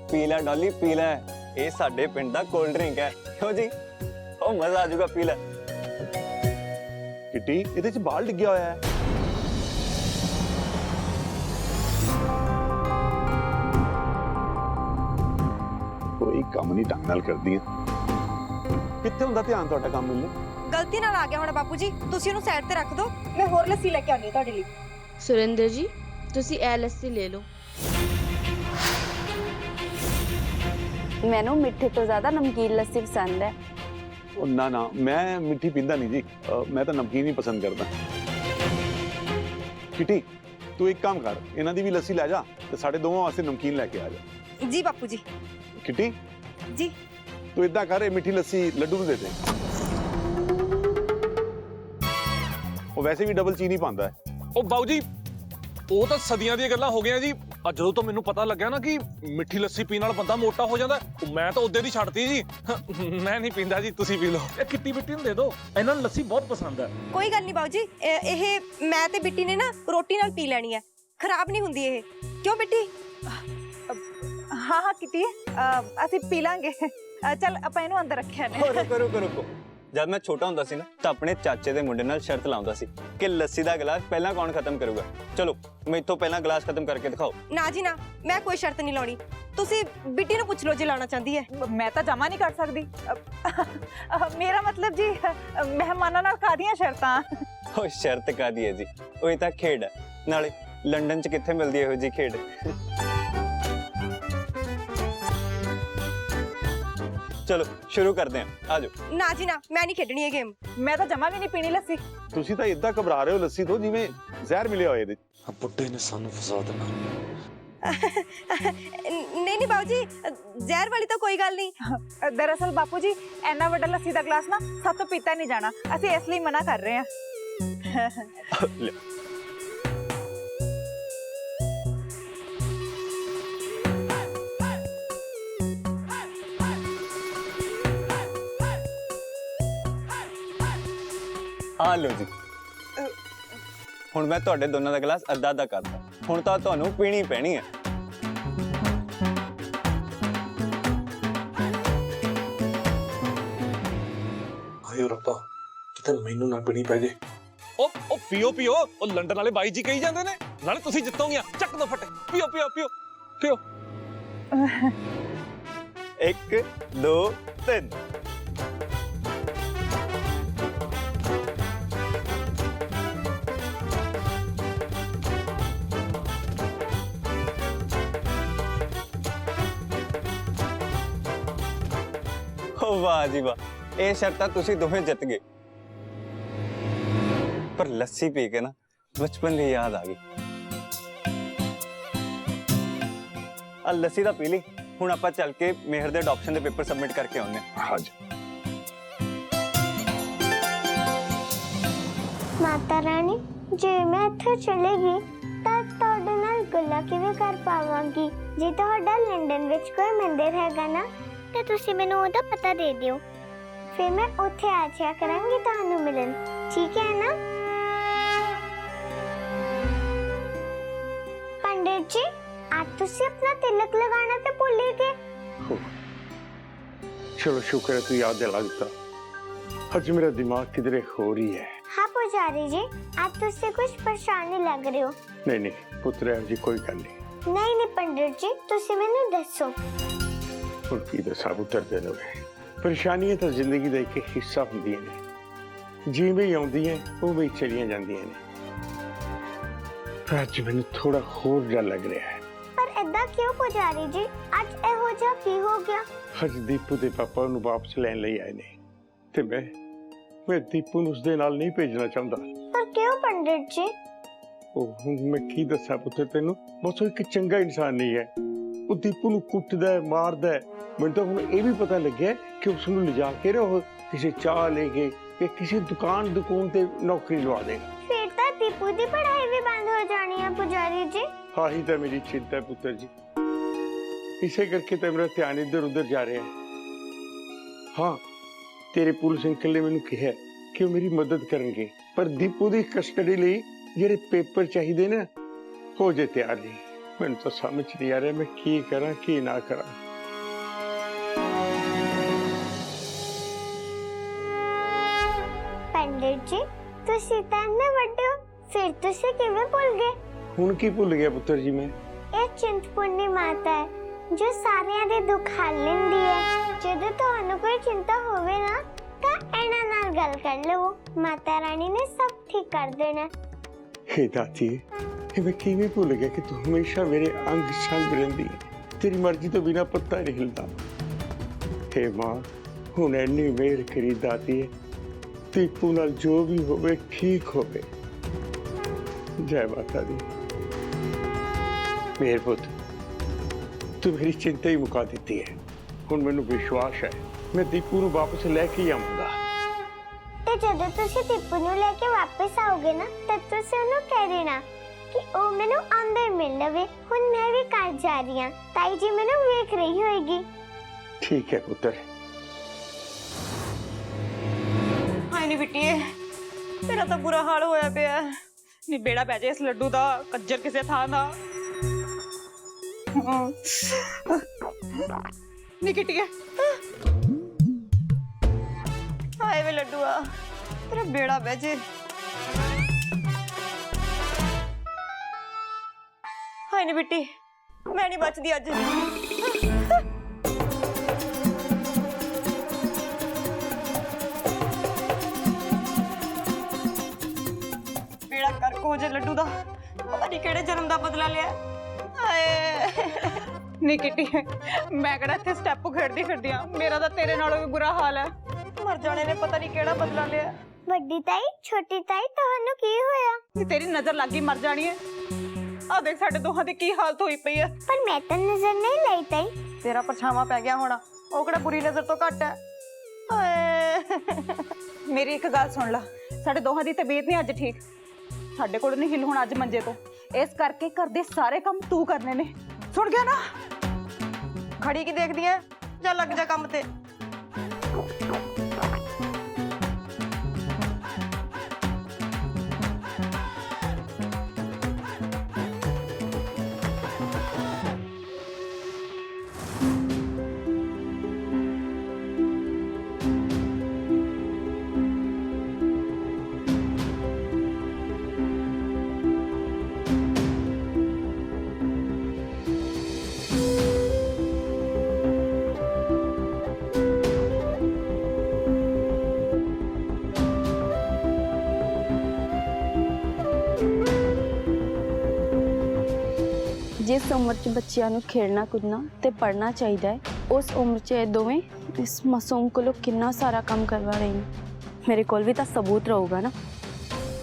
P लै Dolly P लै, ये साडे पिंड दा कोल्ड ड्रिंक है। क्यों जी? ओ मजा आ जाऊगा, पी लै। किटी इहदे च बाल डिग्गिया होया है। कोई काम नहीं ढंग नाल करदी है। कित्थे हुंदा ध्यान तुहाडा काम मिलने? गलती नाल आ गया होना बापू जी, तुसी उहनूं साइड ते रख दो, मैं होर लस्सी लेके आनी तुहाडे लई। सुरेंद्र जी तुसी ए लस्सी ले लो। मैनू मिठे तो ज्यादा नमकीन लस्सी पसंद है। ओ ना ना मैं मिठी पींदा नहीं जी, मैं तो नमकीन ही पसंद करदा। किटी तू एक काम कर, इन्हां दी भी लस्सी लै जा ते साडे दोवां वास्ते नमकीन लेके आ जा। जी बापू जी। किटी जी तू इदां कर, ये मिठी लस्सी लड्डू नूं दे दे। ਉਹ ਵੈਸੇ ਵੀ ਡਬਲ ਚੀਨੀ ਪਾਉਂਦਾ ਹੈ। ਉਹ ਬਾਊ ਜੀ ਉਹ ਤਾਂ ਸਦੀਆਂ ਦੀਆਂ ਗੱਲਾਂ ਹੋ ਗਈਆਂ ਜੀ। ਅੱਜ ਜਦੋਂ ਤੋਂ ਮੈਨੂੰ ਪਤਾ ਲੱਗਿਆ ਨਾ ਕਿ ਮਿੱਠੀ ਲੱਸੀ ਪੀਣ ਨਾਲ ਬੰਦਾ ਮੋਟਾ ਹੋ ਜਾਂਦਾ, ਮੈਂ ਤਾਂ ਉਦੋਂ ਦੀ ਛੱਡਤੀ ਜੀ। ਮੈਂ ਨਹੀਂ ਪੀਂਦਾ ਜੀ, ਤੁਸੀਂ ਪੀ ਲਓ। ਇਹ ਕਿੱਟੀ ਬਿੱਟੀ ਨੂੰ ਦੇ ਦਿਓ, ਇਹਨਾਂ ਨੂੰ ਲੱਸੀ ਬਹੁਤ ਪਸੰਦ ਹੈ। ਕੋਈ ਗੱਲ ਨਹੀਂ ਬਾਊ ਜੀ, ਇਹ ਮੈਂ ਤੇ ਬਿੱਟੀ ਨੇ ਨਾ ਰੋਟੀ ਨਾਲ ਪੀ ਲੈਣੀ ਹੈ, ਖਰਾਬ ਨਹੀਂ ਹੁੰਦੀ ਇਹ। ਕਿਉਂ ਬਿੱਟੀ? हाँ हाँ किटी ਅਸੀਂ ਪੀ ਲਾਂਗੇ। ਚੱਲ ਆਪਾਂ ਇਹਨੂੰ ਅੰਦਰ ਰੱਖਿਆ ਨੇ। रुको रुको रुको, जब मैं छोटा हुंदा सी ना तो अपने चाचे दे मुंडे नाल शर्त लाउंदा सी कि लस्सी दा गिलास पहला कौन खत्म करूगा। चलो मैथों पहला गिलास खत्म करके दिखाओ। ਨਾ ਜੀ ਨਾ, ਮੈਂ ਕੋਈ ਸ਼ਰਤ ਨਹੀਂ ਲਾਉਣੀ, ਤੁਸੀਂ ਬਿੱਟੀ ਨੂੰ ਪੁੱਛ ਲਓ ਜੇ ਲਾਉਣਾ ਚਾਹੁੰਦੀ ਹੈ। ਮੈਂ ਤਾਂ ਜਮਾ ਨਹੀਂ ਕਰ ਸਕਦੀ। ਮੇਰਾ ਮਤਲਬ ਜੀ ਮਹਿਮਾਨਾਂ ਨਾਲ ਕਾਹਦੀਆਂ ਸ਼ਰਤਾਂ। ओ शर्त कादी है जी, ओ ये तां खेड है, नाले लंदन च कित्थे मिलदी है इहो जी खेड। चलो शुरू करते हैं, आ जाओ। ਨਾ ਜੀ ਨਾ, ਮੈਂ ਨਹੀਂ ਖੇਡਣੀ ਇਹ ਗੇਮ। ਮੈਂ ਤਾਂ ਜਮਾ ਵੀ ਨਹੀਂ ਪੀਣੀ ਲੱਸੀ। ਤੁਸੀਂ ਤਾਂ ਇਦਾਂ ਘਬਰਾ ਰਹੇ ਹੋ ਲੱਸੀ ਤੋਂ ਜਿਵੇਂ ਜ਼ਹਿਰ ਮਿਲਿਆ ਹੋਇਆ ਇਹਦੇ। ਬੁੱਢੇ ਨੇ ਸਾਨੂੰ ਫਸਾ ਦੇਣਾ। ਨਹੀਂ ਨਹੀਂ ਬਾਊ ਜੀ, ਜ਼ਹਿਰ ਵਾਲੀ ਤਾਂ ਕੋਈ ਗੱਲ ਨਹੀਂ। ਦਰਅਸਲ ਬਾਪੂ ਜੀ ਇੰਨਾ ਵੱਡਾ ਲੱਸੀ ਦਾ ਗਲਾਸ ਨਾ ਸਭ ਤੋਂ ਪੀਤਾ ਨਹੀਂ ਜਾਣਾ, ਅਸੀਂ ਇਸ ਲਈ ਮਨਾ ਕਰ ਰਹੇ ਹਾਂ। ले। आ लो जी, हुण मैं तुहाडे दोनों दा गिलास अद्धा अद्धा करता। हुण तां तुहानूं पीनी पैनी है। ਹਾਏ ਰੱਬਾ, ਕਿਤੇ ਮੈਨੂੰ ਨਾ ਪੀਣੀ ਪੈ ਜੇ। ਉਹ ਪੀਓ ਪੀਓ, ਉਹ ਲੰਡਨ ਵਾਲੇ ਬਾਈ ਜੀ ਕਹੀ ਜਾਂਦੇ ਨੇ, ਨਾਲੇ ਤੁਸੀਂ ਜਿੱਤੋਗੀਆਂ। ਚੱਕ ਦੋ ਫਟੇ, ਪੀਓ ਪੀਓ ਪੀਓ ਪੀਓ। 1 2 3। वाह जी वाह, ये शर्त तुसी दोवें जित गए। पर लस्सी पी के ना बचपन की याद आ गई। आ लस्सी दा पी ली, हुण आपां चल के मेहर दे अडॉप्शन दे पेपर सबमिट करके आउने। हाँ जी। माता रानी जे मैं इत्थे चली गई तां तुहाडे नाल गल्लां किवें कर पावांगी? जे तुहाडा लंदन विच कोई मंदिर हैगा ना ते तुसी मैनूं ओहदा पता दे दिओ, फिर मैं उत्थे आ जाया करांगी तुहानूं मिलन, ठीक है ना? पंडित जी आज तुसी अपना तिलक लगाना ते भुल ही गए। चलो शुक्र है तू याद दिला दिता, आज मेरा दिमाग किधरे हो रही है। हाँ पुजारी जी, आज तुसी कुछ परेशानी लग रहे हो। नहीं नहीं पुत्र है जी, कोई गल नहीं। नहीं पंडित जी तुसी मैनूं दसो। और की दसा पुत्र तेनों परेशानियां तो जिंदगी का एक हिस्सा होंदियां ने, जिवें ही आउंदियां उवें ही चलियां जांदियां ने। पर अज मैनूं थोड़ा होर डर लग रहा है। पर ऐदा क्यों पुजारी जी, अज इहो जिहा की हो गया? अज दीपू दे पापा नूं वापस लैण लई आए ने ते मैं दीपू नूं उसदे नाल नहीं भेजना चाहुंदा। पर क्यों पंडित जी? ओह मैं की दसा पुत्र तेनों, बस वो एक चंगा इंसान नहीं है। वो दीपू नूं कुੱਟਦਾ है, मारदा है। मैं तो हुण ये भी पता लग्या कि उसनूं लिजा के ना किसी चाह ले गए कि किसी दुकान ते नौकरी लवा देगा। फिर तो दीपू दी पढ़ाई भी बंद हो जानी है पुजारी जी। हाँ ही तो मेरी चिंता है पुत्र जी, इसे करके तो मेरा ध्यान इधर उधर जा रहा है। हाँ तेरे पुलिस अंकल ने मैनूं कहा कि वो मेरी मदद करेंगे, पर दीपू दी कस्टडी लई जेहड़े पेपर चाहिए ना हो जे तैयार नहीं। ਮੈਨੂੰ ਤਾਂ ਸਮਝ ਨਹੀਂ ਆ ਰਿਹਾ ਮੈਂ ਕੀ ਕਰਾਂ ਕੀ ਨਾ ਕਰਾਂ। ਪੰਡਿਤ ਜੀ ਤੁਸੀਂ ਤਾਂ ਇੰਨੇ ਵੱਡੇ ਹੋ, ਫਿਰ ਤੁਸੀਂ ਕਿਵੇਂ ਭੁੱਲ ਗਏ? ਹੁਣ ਕੀ ਭੁੱਲ ਗਿਆ ਪੁੱਤਰ ਜੀ ਮੈਂ? ਇਹ ਚਿੰਤਪੁਰਨੀ ਮਾਤਾ ਹੈ ਜੋ ਸਾਰਿਆਂ ਦੇ ਦੁੱਖ ਹੱਲ ਲੈਂਦੀ ਹੈ। ਜਦੋਂ ਤੁਹਾਨੂੰ ਕੋਈ ਚਿੰਤਾ ਹੋਵੇ ਨਾ ਤਾਂ ਇਹਨਾਂ ਨਾਲ ਗੱਲ ਕਰ ਲਵੋ, ਮਾਤਾ ਰਾਣੀ ਨੇ ਸਭ ਠੀਕ ਕਰ ਦੇਣਾ। ਹੇ ਦਾਤੀ, ਇਹ ਮੈਂ ਕਿਵੇਂ ਭੁੱਲ ਗਿਆ ਕਿ ਤੂੰ ਹਮੇਸ਼ਾ ਮੇਰੇ ਅੰਗ ਸੰਗ ਰਹਿੰਦੀ ਹੈ, ਤੇਰੀ ਮਰਜ਼ੀ ਤੋਂ ਬਿਨਾ ਪੱਤਾ ਨਹੀਂ ਹਿਲਦਾ। ਹੇ ਮਾਂ, ਹੁਣ ਇੰਨੀ ਮਿਹਰ ਕਰੀ ਦਾਤੀ, ਦੀਪੂ ਨਾਲ ਜੋ ਵੀ ਹੋਵੇ ਠੀਕ ਹੋਵੇ। ਜੈ ਮਾਤਾ ਦੀ। ਮੇਰ ਪੁੱਤ, ਤੂੰ ਮੇਰੀ ਚਿੰਤਾ ਹੀ ਮੁਕਾ ਦਿੱਤੀ ਹੈ। ਹੁਣ ਮੈਨੂੰ ਵਿਸ਼ਵਾਸ ਹੈ ਮੈਂ ਦੀਪੂ ਨੂੰ ਵਾਪਸ ਲੈ ਕੇ ਆਵਾਂਗਾ। ਤੇ ਜਦੋਂ ਤੁਸੀਂ ਦੀਪੂ ਨੂੰ ਲੈ ਕੇ ਵਾਪਸ ਆਓਗੇ ਨਾ ਤਾਂ ਤੁਸੀਂ ਉਹਨੂੰ ਕਹਿ ਦੇਣਾ ਕਿ ਉਹ ਮੈਨੂੰ ਅੰਦਰ ਮਿਲ ਲਵੇ। ਹੁਣ ਮੈਂ ਵੀ ਘਰ ਜਾ ਰਹੀ ਹਾਂ, ਤਾਈ ਜੀ ਮੈਨੂੰ ਵੇਖ ਰਹੀ ਹੋਏਗੀ। ਠੀਕ ਹੈ ਪੁੱਤਰ। ਹਾਏ ਨੀ ਬਿੱਟੀਏ, ਮੇਰਾ ਤਾਂ ਬੁਰਾ ਹਾਲ ਹੋਇਆ ਪਿਆ। ਨੀ ਬੇੜਾ ਪੈ ਜਾਏ ਇਸ ਲੱਡੂ ਦਾ, ਕੱਜਰ ਕਿਸੇ ਥਾਂ ਦਾ। ਨੀ ਕਿਟੀਏ, ਹਾਏ ਵੇ ਲੱਡੂਆ, ਤੇਰਾ ਬੇੜਾ ਪੈ ਜੇ। ਹਾਏ ਨੀ ਬਿੱਟੀ, ਮੈਂ ਨਹੀਂ ਬਚਦੀ ਅੱਜ। ਬੇੜਾ ਕਰ ਕੋ ਜੇ ਲੱਡੂ ਦਾ, ਪਤਾ ਨਹੀਂ ਕਿਹੜੇ ਜਨਮ ਦਾ ਬਦਲਾ ਲਿਆ। ਹਾਏ ਨੀ ਕਿੱਟੀ, ਮੈਂ ਕਿਹੜਾ ਇੱਥੇ ਸਟੈਪ ਖੇਡਦੀ ਫਿਰਦੀ ਆ, ਮੇਰਾ ਤਾਂ ਤੇਰੇ ਨਾਲੋਂ ਵੀ ਬੁਰਾ ਹਾਲ ਹੈ। ਮਰ ਜਾਣੇ ਨੇ ਪਤਾ ਨਹੀਂ ਕਿਹੜਾ ਬਦਲਾ ਲਿਆ। ਵੱਡੀ ਤਾਈ, ਛੋਟੀ ਤਾਈ, ਤੁਹਾਨੂੰ ਕੀ ਹੋਇਆ? ਕਿ ਤੇਰੀ ਨਜ਼ਰ ਲੱਗੀ ਮਰ ਜਾਣੀ ਹੈ। ਆ ਦੇਖ ਸਾਡੇ ਦੋਹਾਂ ਦੀ ਕੀ ਹਾਲਤ ਹੋਈ ਪਈ ਹੈ। ਪਰ ਮੈਂ ਤਾਂ ਨਜ਼ਰ ਨਹੀਂ ਲਈ ਤਾਈ। ਤੇਰਾ ਪਰਛਾਵਾਂ ਪੈ ਗਿਆ ਹੋਣਾ, ਉਹ ਕਿਹੜਾ ਬੁਰੀ ਨਜ਼ਰ ਤੋਂ ਘੱਟ ਹੈ। ਹਾਏ ਮੇਰੀ ਇੱਕ ਗੱਲ ਸੁਣ ਲੈ, ਸਾਡੇ ਦੋਹਾਂ ਦੀ ਤਬੀਅਤ ਨਹੀਂ ਅੱਜ ਠੀਕ। ਸਾਡੇ ਕੋਲ ਨਹੀਂ ਹਿੱਲ ਹੁਣ ਅੱਜ ਮੰਜੇ ਤੋਂ, ਇਸ ਕਰਕੇ ਘਰ ਦੇ ਸਾਰੇ ਕੰਮ ਤੂੰ ਕਰਨੇ ਨੇ। ਸੁਣ ਗਿਆ ਨਾ? ਖੜੀ ਕੀ ਦੇਖਦੀ ਐ? ਜਾ ਲੱਗ ਜਾ ਕੰਮ ਤੇ। जिस उम्र च बच्चियां नूं खेलना कूदना ते पढ़ना चाहिए उस उम्र च ये दोवें इस मासूम कोलों कितना सारा काम करवा रहे हैं। मेरे कोल भी तो सबूत रहूगा ना।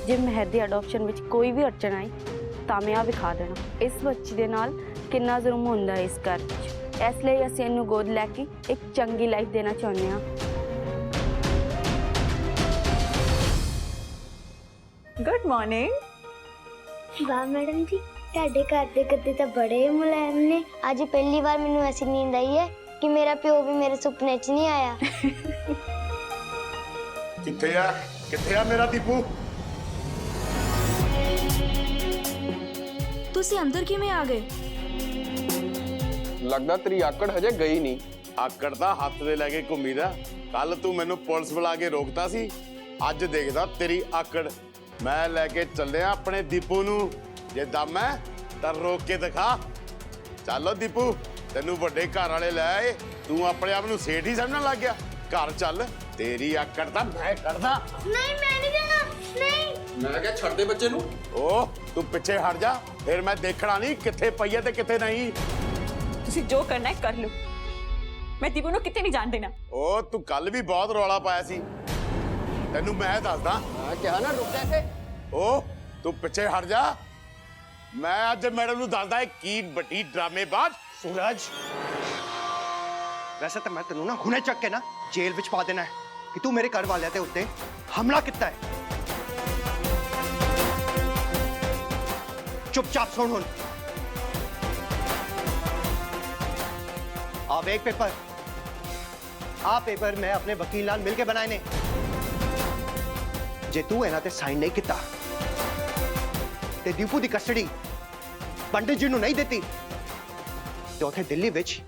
जे महर दी अडॉप्शन विच कोई भी अड़चन आई तां मैं आ विखा देना इस बच्ची दे नाल कितना जुल्म हुंदा है इस घर विच। इसलिए असीं इहनूं गोद लैके एक चंगी लाइफ देना चाहुंदे हां। Good morning. वाह मैडम जी, ਤੁਹਾਡੇ ਘਰ ਦੇ ਗੱਦੇ ਤਾਂ ਬੜੇ ਮੁਲਾਇਮ ਨੇ। ਅੱਜ ਪਹਿਲੀ ਵਾਰ ਮੈਨੂੰ ਐਸੀ ਨੀਂਦ ਆਈ ਹੈ ਕਿ ਮੇਰਾ ਪਿਓ ਵੀ ਮੇਰੇ ਸੁਪਨੇ 'ਚ ਨਹੀਂ ਆਇਆ। ਕਿੱਥੇ ਆ ਮੇਰਾ ਦੀਪੂ? ਤੁਸੀਂ ਅੰਦਰ ਕਿਵੇਂ ਆ ਗਏ? ਲੱਗਦਾ ਤੇਰੀ ਆਕੜ ਹਜੇ ਗਈ ਨਹੀਂ। ਆਕੜ ਤਾਂ ਹੱਥ ਦੇ ਲੈ ਕੇ ਘੁੰਮੀਦਾ। ਕੱਲ ਤੂੰ ਮੈਨੂੰ ਪੁਲਿਸ ਬੁਲਾ ਕੇ ਰੋਕਤਾ ਸੀ, ਅੱਜ ਦੇਖਦਾ ਤੇਰੀ ਆਕੜ। ਮੈਂ ਲੈ ਕੇ ਚੱਲਿਆ ਆਪਣੇ ਦੀਪੂ ਨੂੰ। ਜੇ ਦਮ ਹੈ ਤਾਂ ਰੋਕ ਕੇ ਦਿਖਾ। ਚੱਲੋ ਦੀਪੂ, ਤੈਨੂੰ ਵੱਡੇ ਘਰ ਵਾਲੇ ਲੈ ਆਏ, ਤੂੰ ਆਪਣੇ ਆਪ ਨੂੰ ਸੇਠ ਹੀ ਸਮਝਣ ਲੱਗ ਗਿਆ। ਘਰ ਚੱਲ, ਤੇਰੀ ਆਕੜ ਤਾਂ ਮੈਂ ਕੱਢਦਾ। ਨਹੀਂ ਮੈਂ ਨਹੀਂ ਜਾਣਾ, ਨਹੀਂ। ਮੈਂ ਕਿਹਾ ਛੱਡ ਦੇ ਬੱਚੇ ਨੂੰ। ਓ ਤੂੰ ਪਿੱਛੇ ਹਟ ਜਾ, ਫਿਰ ਮੈਂ ਦੇਖਣਾ ਨਹੀਂ ਕਿੱਥੇ ਪਈ ਹੈ ਤੇ ਕਿੱਥੇ ਨਹੀਂ। ਤੁਸੀਂ ਜੋ ਕਰਨਾ ਹੈ ਕਰ ਲਓ, ਮੈਂ ਦੀਪੂ ਨੂੰ ਕਿਤੇ ਨਹੀਂ ਜਾਣ ਦੇਣਾ। ਓ ਤੂੰ ਕੱਲ ਵੀ ਬਹੁਤ ਰੌਲਾ ਪਾਇਆ ਸੀ, ਤੈਨੂੰ ਮੈਂ ਦੱਸਦਾ। ਮੈਂ ਕਿਹਾ ਨਾ ਰੁਕ ਜਾ ਇੱਥੇ। ਓ ਤੂੰ ਪਿੱਛੇ ਹਟ ਜਾ, ਮੈਂ ਅੱਜ ਮੈਡਮ ਨੂੰ ਦੱਸਦਾ ਕੀ ਵੱਡੀ ਡਰਾਮੇਬਾਜ਼। सूरज, वैसे तो मैं तेनू ना हुणे चक के ना जेल विच पा देना है कि तू मेरे घर वाले ते उत्ते हमला किता है। चुपचाप सुन हुण। आ वेख पेपर, आ पेपर मैं अपने वकील नाल मिलके बनाए ने। जे तू इन्हां ते साइन नहीं किता ते दीपू दी कस्टडी ਪੰਡਿਤ ਜੀ ਨੂੰ ਨਹੀਂ ਦਿੱਤੀ ਤੇ ਉੱਥੇ ਦਿੱਲੀ ਵਿੱਚ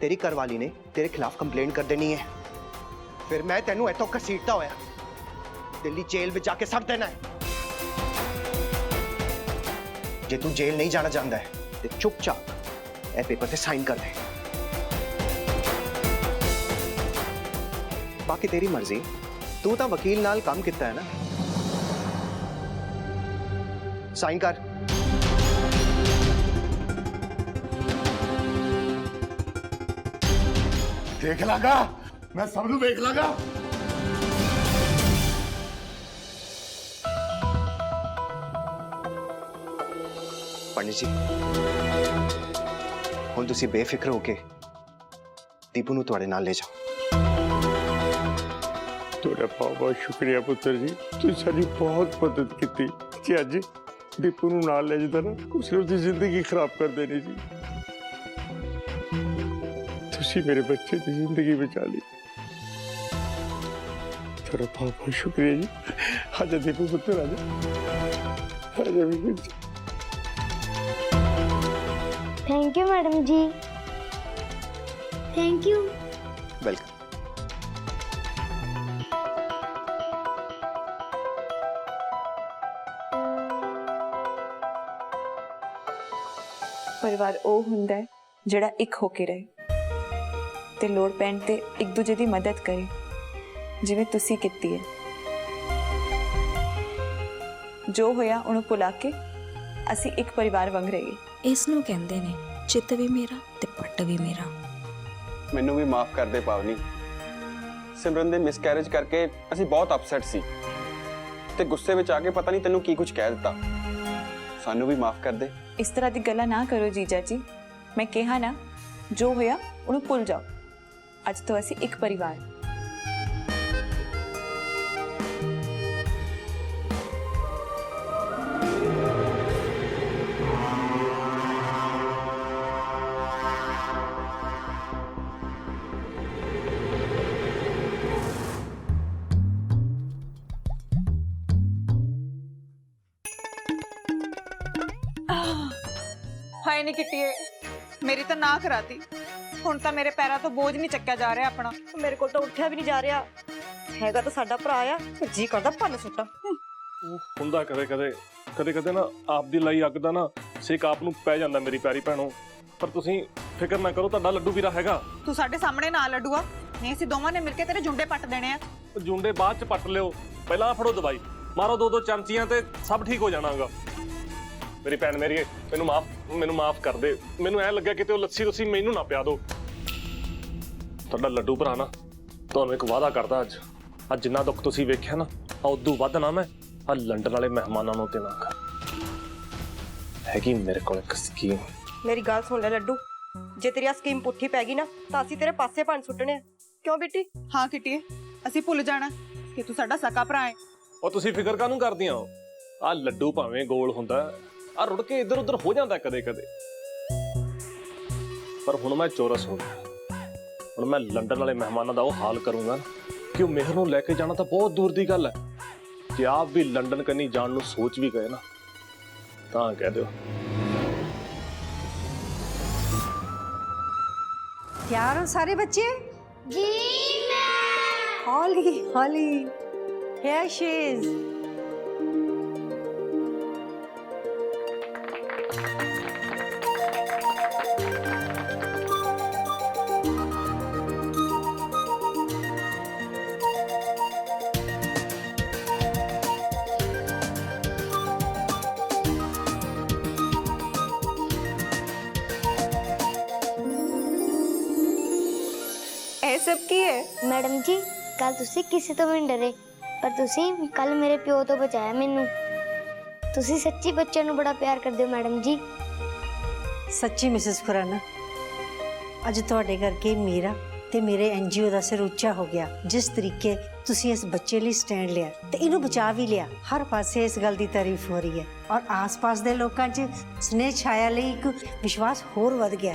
ਤੇਰੀ ਘਰਵਾਲੀ ਨੇ ਤੇਰੇ ਖਿਲਾਫ ਕੰਪਲੇਂਟ ਕਰ ਦੇਣੀ ਹੈ। ਫਿਰ ਮੈਂ ਤੈਨੂੰ ਇੱਥੋਂ ਘਸੀਟਦਾ ਹੋਇਆ ਦਿੱਲੀ ਜੇਲ੍ਹ ਵਿੱਚ ਜਾ ਕੇ ਸੱਟ ਦੇਣਾ ਹੈ। ਜੇ ਤੂੰ ਜੇਲ੍ਹ ਨਹੀਂ ਜਾਣਾ ਚਾਹੁੰਦਾ ਹੈ ਤੇ ਚੁੱਪਚਾਪ ਇਹ ਪੇਪਰ ਤੇ ਸਾਈਨ ਕਰ ਦੇ। ਬਾਕੀ ਤੇਰੀ ਮਰਜ਼ੀ, ਤੂੰ ਤਾਂ ਵਕੀਲ ਨਾਲ ਕੰਮ ਕੀਤਾ ਹੈ ਨਾ। ਸਾਈਨ ਕਰ। ਦੇਖ ਲਾਂਗਾ, ਮੈਂ ਸਭ ਨੂੰ ਵੇਖ ਲਾਂਗਾ। ਪੰਡਿਤ ਜੀ ਹੁਣ ਤੁਸੀਂ ਬੇਫਿਕਰ ਹੋ ਕੇ ਦੀਪੂ ਨੂੰ ਤੁਹਾਡੇ ਨਾਲ ਲੈ ਜਾਓ। ਤੁਹਾਡਾ ਬਹੁਤ ਬਹੁਤ ਸ਼ੁਕਰੀਆ ਪੁੱਤਰ ਜੀ, ਤੁਸੀਂ ਸਾਡੀ ਬਹੁਤ ਮਦਦ ਕੀਤੀ। ਜੀ ਅੱਜ ਦੀਪੂ ਨੂੰ ਨਾਲ ਲੈ ਜਾਂਦਾ ਨਾ, ਉਸਨੇ ਉਹਦੀ ਜ਼ਿੰਦਗੀ ਖਰਾਬ ਕਰ ਦੇਣੀ ਜੀ। ਤੁਸੀਂ ਮੇਰੇ ਬੱਚੇ ਦੀ ਜ਼ਿੰਦਗੀ ਬਚਾ ਲਈ। ਤੁਹਾਡਾ ਬਹੁਤ ਬਹੁਤ ਸ਼ੁਕਰੀਆ ਜੀ। ਆਜਾ ਦੀਪੂ ਪੁੱਤਰ, ਆਜਾ ਆਜਾ ਵੀ। Thank you madam ji, thank you. Welcome. परिवार ਉਹ ਹੁੰਦਾ ਹੈ ਜਿਹੜਾ ਇੱਕ ਹੋ ਕੇ ਰਹੇ ਤੇ ਲੋੜ ਪੈਣ ਤੇ ਇੱਕ ਦੂਜੇ ਦੀ ਮਦਦ ਕਰੇ, ਜਿਵੇਂ ਤੁਸੀਂ ਕੀਤੀ ਹੈ। ਜੋ ਹੋਇਆ ਉਹਨੂੰ ਭੁਲਾ ਕੇ ਅਸੀਂ ਇੱਕ ਪਰਿਵਾਰ ਵਾਂਗ ਰਹੀਏ। ਇਸ ਨੂੰ ਕਹਿੰਦੇ ਨੇ ਚਿੱਤ ਵੀ ਮੇਰਾ ਤੇ ਪੱਟ ਵੀ ਮੇਰਾ। ਮੈਨੂੰ ਵੀ ਮਾਫ ਕਰ ਦੇ ਪਾਵਨੀ। ਸਿਮਰਨ ਦੇ ਮਿਸਕੈਰੇਜ ਕਰਕੇ ਅਸੀਂ ਬਹੁਤ ਅਪਸੈਟ ਸੀ ਤੇ ਗੁੱਸੇ ਵਿੱਚ ਆ ਕੇ ਪਤਾ ਨਹੀਂ ਤੈਨੂੰ ਕੀ ਕੁਝ ਕਹਿ ਦਿੱਤਾ। ਸਾਨੂੰ ਵੀ ਮਾਫ ਕਰ ਦੇ। ਇਸ ਤਰ੍ਹਾਂ ਦੀ ਗੱਲਾਂ ਨਾ ਕਰੋ ਜੀਜਾ ਜੀ। ਮੈਂ ਕਿਹਾ ਨਾ, ਜੋ ਹੋਇਆ ਉਹਨੂੰ ਭੁੱਲ ਜਾਓ। ਅੱਜ ਤੋਂ ਅਸੀਂ ਇੱਕ ਪਰਿਵਾਰ। ਹਾਏ ਨੀ ਕਿੱਟੀਏ, ਮੇਰੀ ਤਾਂ ਨਾ ਕਰਾਤੀ। ਹੁਣ ਤਾਂ ਮੇਰੇ ਪੈਰਾਂ ਤੋਂ ਬੋਝ ਨਹੀਂ ਚੱਕਿਆ ਜਾ ਰਿਹਾ ਆਪਣਾ। ਮੇਰੇ ਕੋਲ ਤਾਂ ਉੱਠਿਆ ਵੀ ਨਹੀਂ ਜਾ ਰਿਹਾ। ਹੈਗਾ ਤਾਂ ਸਾਡਾ ਭਰਾ ਆ, ਜੀ ਕਰਦਾ ਭੰਨ ਸੁੱਟਾਂ। ਹੁੰਦਾ ਕਦੇ ਕਦੇ ਨਾ ਆਪ ਦੀ ਲਾਈ ਅੱਗ ਦਾ ਨਾ ਸੇਕ ਆਪ ਨੂੰ ਪੈ ਜਾਂਦਾ ਮੇਰੀ ਪਿਆਰੀ ਭੈਣੋ। ਪਰ ਤੁਸੀਂ ਫਿਕਰ ਨਾ ਕਰੋ, ਤੁਹਾਡਾ ਲੱਡੂ ਵੀਰਾ ਹੈਗਾ। ਤੂੰ ਸਾਡੇ ਸਾਹਮਣੇ ਨਾ ਲੱਡੂਆ, ਨਹੀਂ ਅਸੀਂ ਦੋਵਾਂ ਨੇ ਮਿਲ ਕੇ ਤੇਰੇ ਜੁੰਡੇ ਪੱਟ ਦੇਣੇ ਆ। ਜੁੰਡੇ ਬਾਅਦ ਚ ਪੱਟ ਲਿਓ, ਪਹਿਲਾਂ ਫੜੋ ਦਵਾਈ, ਮਾਰੋ ਦੋ ਚਮਚੀਆਂ ਤੇ ਸਭ ਠੀਕ ਹੋ ਜਾਣਾਗਾ। ਮੇਰੀ ਭੈਣ ਮੇਰੀਏ, ਮੈਨੂੰ ਮਾਫ ਕਰ ਦੇ। ਮੈਨੂੰ ਐ ਲੱਗਿਆ ਕਿਤੇ ਉਹ ਲੱਸੀ ਮੈਨੂੰ ਨਾ ਪਿਆ ਦੋ। ਤੁਹਾਡਾ ਲੱਡੂ ਭਰਾ ਨਾ ਤੁਹਾਨੂੰ ਇੱਕ ਵਾਅਦਾ ਕਰਦਾ, ਅੱਜ ਜਿੰਨਾ ਦੁੱਖ ਤੁਸੀਂ ਵੇਖਿਆ ਨਾ, ਉਦੋਂ ਵੱਧ ਨਾ ਮੈਂ ਆ ਲੰਡਨ ਵਾਲੇ ਮਹਿਮਾਨਾਂ ਨੂੰ ਦੇਵਾਂਗਾ। ਹੈਗੀ ਮੇਰੇ ਕੋਲ ਇੱਕ ਸਕੀਮ। ਮੇਰੀ ਗੱਲ ਸੁਣ ਲੈ ਲੱਡੂ, ਜੇ ਤੇਰੀ ਆ ਸਕੀਮ ਪੁੱਠੀ ਪੈ ਗਈ ਨਾ ਤਾਂ ਅਸੀਂ ਤੇਰੇ ਪਾਸੇ ਭੰਨ ਸੁੱਟਣੇ ਆ। ਕਿਉਂ ਬੇਟੀ? ਹਾਂ ਕਿੱਟੀਏ, ਅਸੀਂ ਭੁੱਲ ਜਾਣਾ ਕਿ ਤੂੰ ਸਾਡਾ ਸਕਾ ਭਰਾ ਹੈ। ਉਹ ਤੁਸੀਂ ਫਿਕਰ ਕਾਹਨੂੰ ਕਰਦੀਆਂ ਹੋ? ਆ ਲੱਡੂ ਭਾਵੇਂ ਗੋਲ ਹੁੰਦਾ, ਆ ਰੁੜ ਕੇ ਇੱਧਰ ਉੱਧਰ ਹੋ ਜਾਂਦਾ ਕਦੇ ਕਦੇ, ਪਰ ਹੁਣ ਮੈਂ ਚੌਰਸ ਹੋ ਗਿਆ। ਹੁਣ ਮੈਂ ਲੰਡਨ ਵਾਲੇ ਮਹਿਮਾਨਾਂ ਦਾ ਉਹ ਹਾਲ ਕਰੂੰਗਾ ਕਿ ਉਹ ਮਿਹਰ ਨੂੰ ਲੈ ਕੇ ਜਾਣਾ ਤਾਂ ਬਹੁਤ ਦੂਰ ਦੀ ਗੱਲ ਹੈ। ਜੇ ਆਪ ਵੀ ਲੰਡਨ ਕੰਨੀ ਜਾਣ ਨੂੰ ਸੋਚ ਵੀ ਗਏ ਨਾ ਤਾਂ ਕਹਿ ਦਿਓ। ਤਿਆਰ ਹੋ ਸਾਰੇ ਬੱਚੇ? जी मैं। ਹੌਲੀ ਹੌਲੀ। Here she is. ਇਹ ਸਭ ਕੀ ਹੈ? मैडम जी कल तुसी किसी तो भी नहीं डरे, पर तुसी कल मेरे प्यो तो बचाया मैनू। तुसी सच्ची बच्चे नू बड़ा प्यार करदे हो मैडम जी। सच्ची मिसेस खुराना, अज तुहाडे करके मेरा ते मेरे एनजीओ ਦਾ ਸਿਰ ਉੱਚਾ ਹੋ ਗਿਆ। ਜਿਸ ਤਰੀਕੇ ਤੁਸੀਂ ਇਸ ਬੱਚੇ ਲਈ ਸਟੈਂਡ ਲਿਆ ਤੇ ਇਹਨੂੰ ਬਚਾ ਵੀ ਲਿਆ, ਹਰ ਪਾਸੇ ਇਸ ਗੱਲ ਦੀ ਤਾਰੀਫ ਹੋ ਰਹੀ ਹੈ ਔਰ ਆਸ-ਪਾਸ ਦੇ ਲੋਕਾਂ 'ਚ ਸਨੇਹ ਛਾਇਆ ਲਈ ਇੱਕ ਵਿਸ਼ਵਾਸ ਹੋਰ ਵੱਧ ਗਿਆ।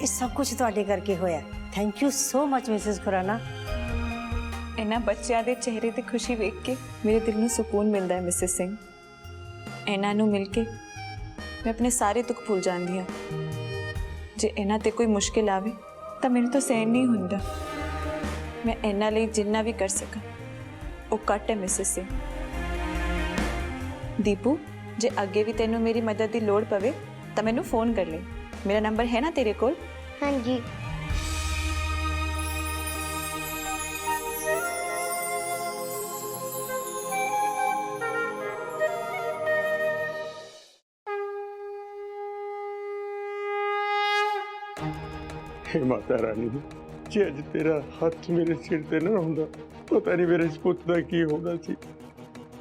ਇਹ ਸਭ ਕੁਝ ਤੁਹਾਡੇ ਕਰਕੇ ਹੋਇਆ। Thank you so much Mrs Khurana. ਇਹਨਾਂ ਬੱਚਿਆਂ ਦੇ ਚਿਹਰੇ ਤੇ ਖੁਸ਼ੀ ਵੇਖ ਕੇ ਮੇਰੇ ਦਿਲ ਨੂੰ ਸਕੂਨ ਮਿਲਦਾ ਹੈ ਮਿਸਿਸ ਸਿੰਘ। ਇਹਨਾਂ ਨੂੰ ਮਿਲ ਕੇ मैं अपने सारे दुख भूल जाती हाँ जे इन्हां ते कोई मुश्किल आवे तो मेरे तो सहन नहीं हुंदा। मैं इन्हां लई जिन्ना भी कर सकां वो घट है मिसिस से। दीपू जे अगे भी तेनू मेरी मदद की लोड़ पवे तो मैनू फोन कर ले। मेरा नंबर है ना तेरे कोल? हाँ जी। हे माता रानी जे अज तेरा हाथ मेरे सिर ते ना हुंदा पता नहीं मेरे इस पुत दा की होना सी।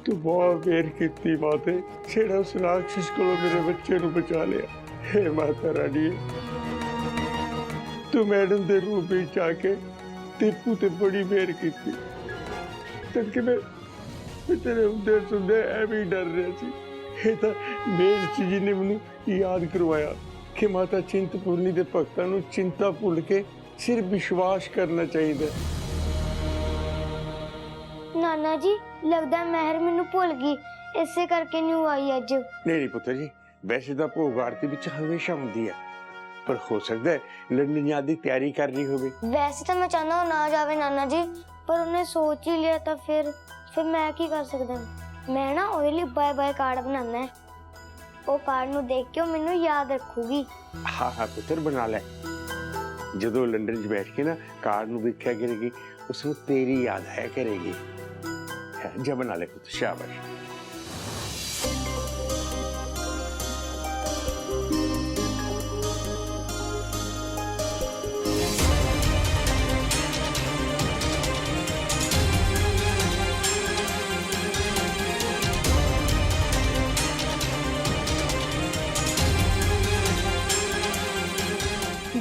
तू बहुत देर कीती माते छेड़ा उस राक्षस को मेरे बच्चे नु बचा लिया। हे माता रानी तू मैडम दे रूप विच आके दीपू ते बड़ी मेहर कीती। तक मैं तेरे उधर सुनदे ऐਵੇਂ डर रहा सी। ये तो मेर सी जी ने मैनू याद करवाया कि माता चिंतपूर्णी दे भक्तां नू चिंता भुल के सिर्फ विश्वास करना चाहिए। नाना जी लगदा महर मैनू भुल गई इसे करके नहीं आई अज। नहीं पुत्र जी वैसे तो भोग आरती विच हमेशा हुंदी है पर हो सकता है लड़ने जाने की तैयारी कर रही होवे। वैसे तो मैं चाहता हूँ ना जावे नाना जी पर उन्हें सोच ही लिया तो फिर मैं की कर सकदा। मैं ना ओदे लिए बाय बाय कार्ड बनाना है। वो कार्ड नू देख के मैनू याद रखूगी। हाँ हाँ पुत्र बना ले। जदों लंदन च बैठ के ना कार्ड नू देखा करेगी उसमें तेरी याद आया करेगी। जा बना ले पुत्र शाबाश।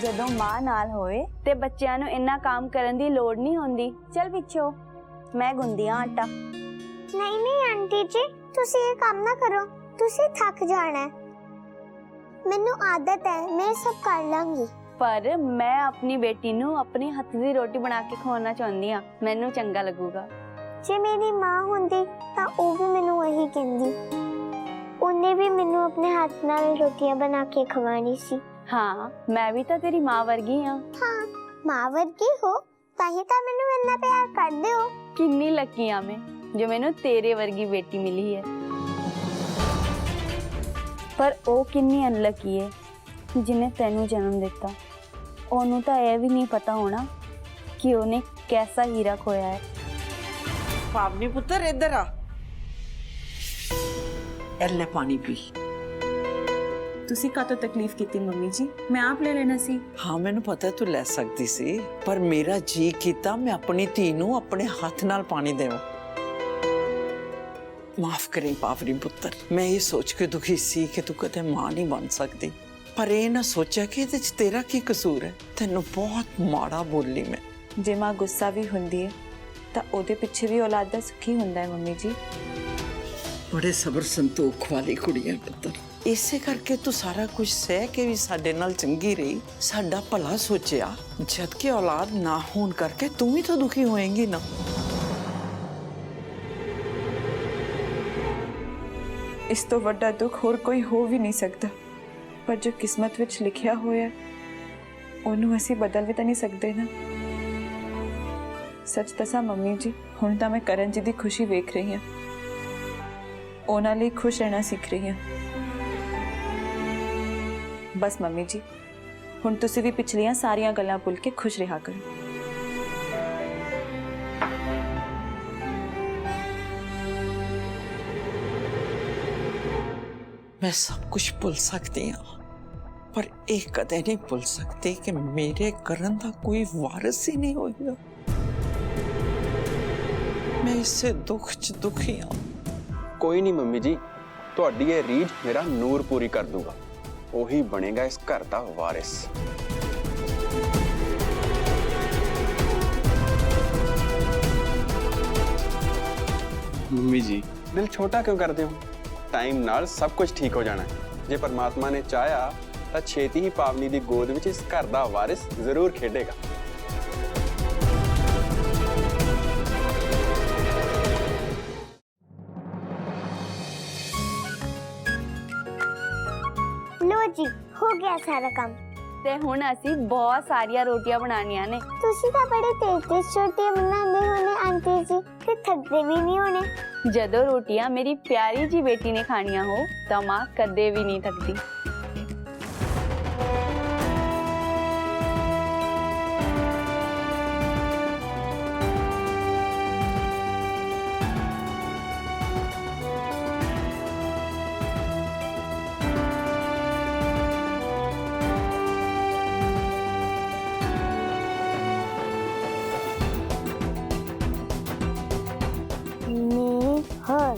ਜਦੋਂ ਮਾਂ ਨਾਲ ਹੋਏ ਤੇ ਬੱਚਿਆਂ ਨੂੰ ਇੰਨਾ ਕੰਮ ਕਰਨ ਦੀ ਲੋੜ ਨਹੀਂ ਹੁੰਦੀ। ਚੱਲ ਪਿੱਛੋਂ ਮੈਂ ਗੁੰਦੀਆਂ ਆਟਾ। नहीं नहीं आंटी जी तुसी ये काम ना करो तुसी थक जाना है। मैनू आदत है मैं सब कर लांगी। पर मैं अपनी बेटी ਨੂੰ अपने हथ ਦੀ रोटी बना के ਖਵਾਉਣਾ ਚਾਹੁੰਦੀ ਆ। ਮੈਨੂੰ ਚੰਗਾ ਲੱਗੂਗਾ। जे मेरी माँ होंदी ता ओ भी मैनू वही कहंदी। उन्हें भी मैनू अपने हाथ नाल रोटियां बना के खवानी सी। हाँ मैं भी तो तेरी माँ वर्गी हाँ। हाँ माँ वर्गी हो ताही ता मैनू इतना प्यार करदे हो। किन्नी लकी आ मैं जो मैनू तेरे वर्गी बेटी मिली है। पर ओ किन्नी अनलकी है जिन्हें तेनू जन्म दिता। ओनू तो यह भी नहीं पता होना कि उन्हें कैसा हीरा खोया है। पावनी पुत्र इधर आ ले पानी पी। तुसी का तो तकलीफ की मम्मी जी मैं आप ले लेना सी। हाँ मैनू पता तू ले सकती सी पर मेरा जी कीता मैं अपनी धी नू अपने हाथ नाल पानी देवां। माफ करें पावनी पुत्र मैं ये सोच के दुखी सी कि तू कदे मां नहीं बन सकती पर ये ना सोचा कि इहदे च तेरा की कसूर है। तेनू बहुत माड़ा बोली मैं। जे मां गुस्सा भी हुंदी है तां ओदे पिछे भी औलाद दा सुख ही हुंदा है मम्मी जी। बड़े सबर संतोख वाली कुड़ी है पुत्र इसे करके तू सारा कुछ सह के भी साडे नाल चंगी रही साडा भला सोचिया जद के औलाद ना होने करके तू भी तो दुखी होएंगी ना। इस तो वड्डा दुख होर कोई हो भी नहीं सकता पर जो किस्मत विच लिखिया होया ओनू असी बदल भी तो नहीं सकते ना। सच दसा मम्मी जी हुण तां मैं करण जी दी खुशी वेख रही हां ओना लई खुश रहना सीख रही हां। बस मम्मी जी हुण तुसी भी पिछलियां सारियां गल्लां भुल के खुश रहा करो। मैं सब कुछ भुल सकती हूँ पर एक कदे नहीं भुल सकती कि मेरे करन दा कोई वारिस ही नहीं होगा। मैं इससे दुख च दुखी हूँ। कोई नहीं मम्मी जी ਤੁਹਾਡੀ ਇਹ ਰੀਝ मेरा ਨੂਰ पूरी कर दूंगा ਉਹੀ ਬਣੇਗਾ ਇਸ ਘਰ ਦਾ ਵਾਰਿਸ। मम्मी जी दिल छोटा क्यों करते हो टाइम नाल सब कुछ ठीक हो जाना है। जे परमात्मा ने चाहा तो छेती ही पावनी दी गोद विच इस घर दा वारिस जरूर खेडेगा। ਹੋ ਗਿਆ ਸਾਰਾ ਕੰਮ। ਤੇ ਹੁਣ ਅਸੀਂ ਬਹੁਤ ਸਾਰੀਆਂ ਰੋਟੀਆਂ ਬਣਾਉਣੀਆਂ ਨੇ। ਤੁਸੀਂ ਤਾਂ ਬੜੇ ਤੇਜ਼ ਰੋਟੀਆਂ ਬਣਾਉਂਦੇ ਹੋਣੇ ਆਂਟੀ ਜੀ, ਤੇ ਥੱਕਦੇ ਵੀ ਨਹੀਂ ਹੋਣੇ। ਜਦੋਂ ਰੋਟੀਆਂ ਮੇਰੀ ਪਿਆਰੀ ਜੀ ਬੇਟੀ ਨੇ ਖਾਣੀਆਂ ਹੋ ਤਾਂ ਮਾਂ ਕਦੇ ਵੀ ਨਹੀਂ ਥੱਕਦੀ। ਹਰ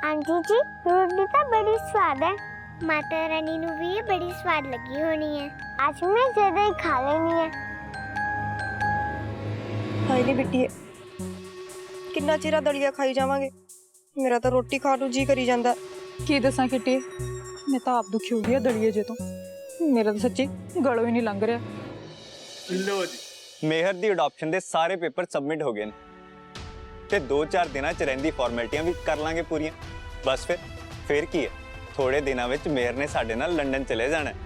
आंटी जी रोटी तो बड़ी स्वाद है। माता रानी ਨੂੰ ਵੀ ਇਹ ਬੜੀ स्वाद लगी होनी है। आज मैं ज्यादा ही खा लेनी है। ਹਾਏ ਨੀ ਬਿੱਟੀਏ, ਕਿੰਨਾ ਚਿਰ ਦਲੀਆ ਖਾਈ ਜਾਵਾਂਗੇ। ਮੇਰਾ ਤਾਂ ਰੋਟੀ ਖਾਣ ਨੂੰ ਜੀ ਕਰੀ ਜਾਂਦਾ। ਕੀ ਦੱਸਾਂ ਕਿੱਟੀ, ਮੈਂ ਤਾਂ ਆਪ ਦੁਖੀ ਹੋ ਗਈ ਆ ਦਲੀਏ ਜੇ ਤੋਂ। ਮੇਰਾ ਤਾਂ ਸੱਚੀ ਗਲੋਂ ਹੀ ਨਹੀਂ ਲੰਘ ਰਿਹਾ। ਲੋ ਜੀ, ਮੇਹਰ ਦੀ ਅਡਾਪਸ਼ਨ ਦੇ ਸਾਰੇ ਪੇਪਰ ਸਬਮਿਟ ਹੋ ਗਏ ਨੇ ਤੇ 2-4 ਦਿਨਾਂ ਚ ਰਹਿੰਦੀ ਫਾਰਮੈਲਿਟੀਆਂ ਵੀ ਕਰ ਲਾਂਗੇ ਪੂਰੀਆਂ। ਬਸ ਫਿਰ ਕੀ ਹੈ, ਥੋੜੇ ਦਿਨਾਂ ਵਿੱਚ ਮੇਹਰ ਨੇ ਸਾਡੇ ਨਾਲ ਲੰਡਨ ਚਲੇ ਜਾਣਾ ਹੈ।